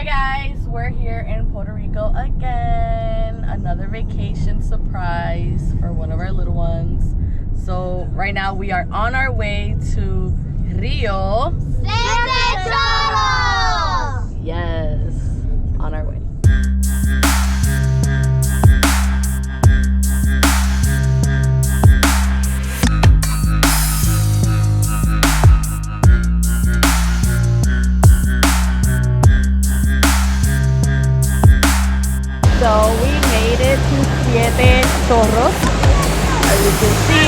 Hi guys, we're here in Puerto Rico again. Another vacation surprise for one of our little ones. So right now we are on our way to Rio. Yes, on our way. So we made it to Siete Chorros, as you can see.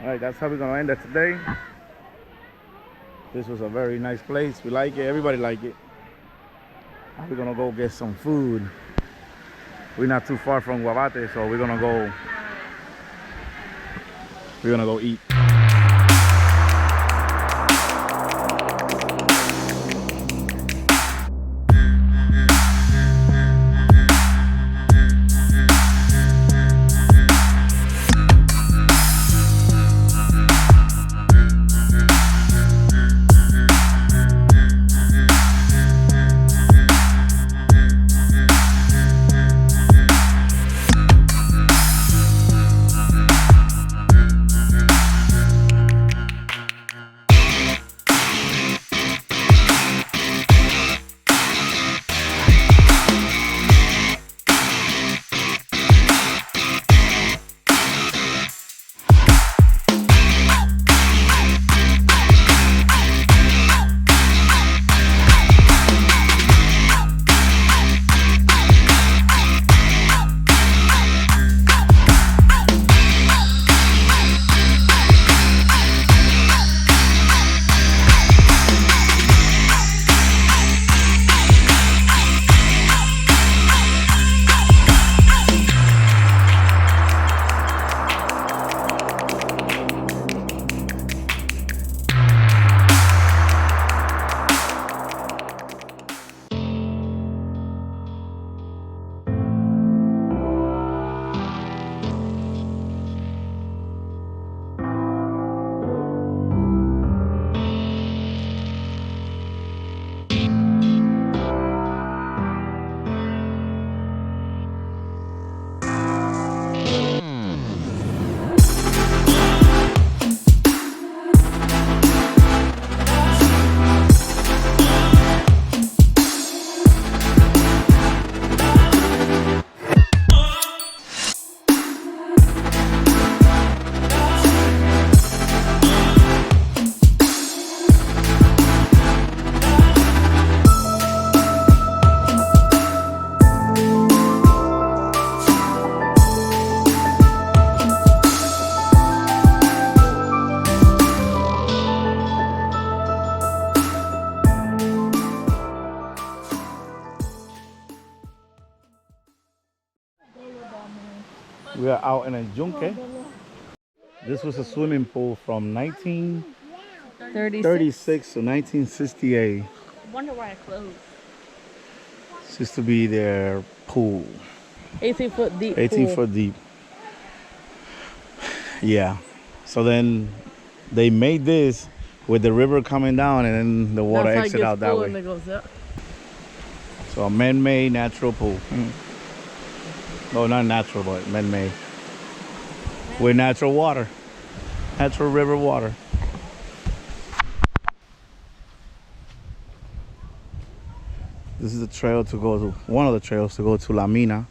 Alright, that's how we're gonna end it today. This was a very nice place. We like it, everybody like it. Now we're gonna go get some food. We're not too far from Guabate, so we're gonna go eat. We are out in a Yunque. This was a swimming pool from 1936 to 1968. I wonder why it closed. This used to be their pool. 18 foot deep. 18 pool. foot deep. Yeah. So then they made this with the river coming down and then the water exit out that way. So a man-made natural pool. No, not natural, but man-made. With natural water. Natural river water. This is the trail to go to, one of the trails to go to La Mina,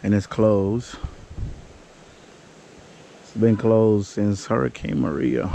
and it's closed. It's been closed since Hurricane Maria.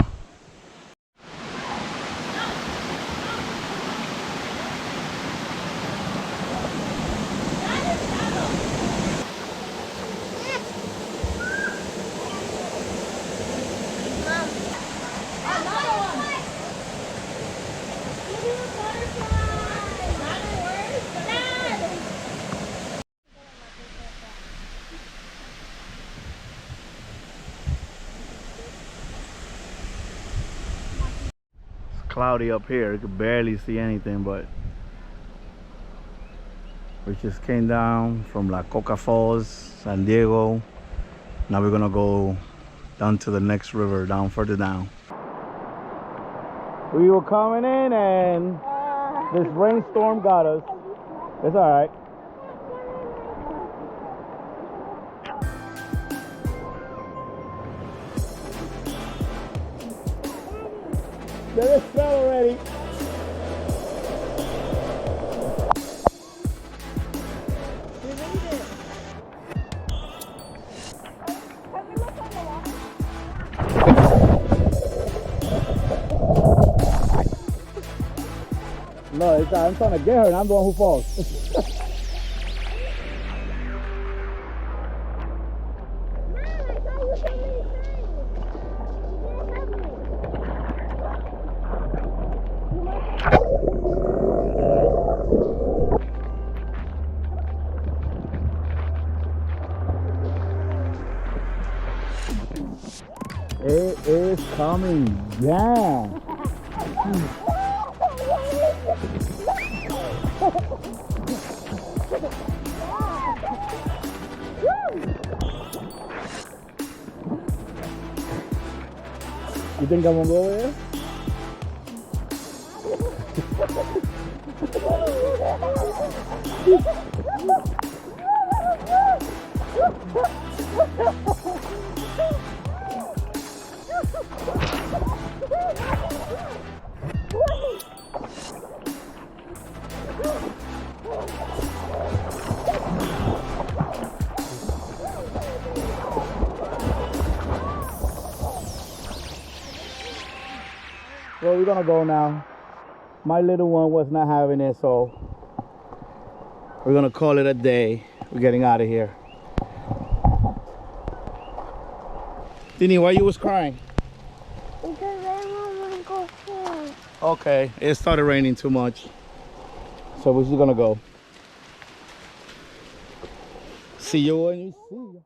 cloudy up here. You could barely see anything, but we just came down from La Coca Falls, San Diego. Now we're gonna go down to the next river, down further down. We were coming in and this rainstorm got us. It's all right. There is smell already. We made it. No, I'm trying to get her and I'm the one who falls. It is coming down. You think I'm gonna go over there? Well, we're gonna go now. My little one was not having it, so we're gonna call it a day. We're getting out of here. Tini, why you was crying? Because I don't want to go home. Okay, it started raining too much, so we're just gonna go. See you when you see you.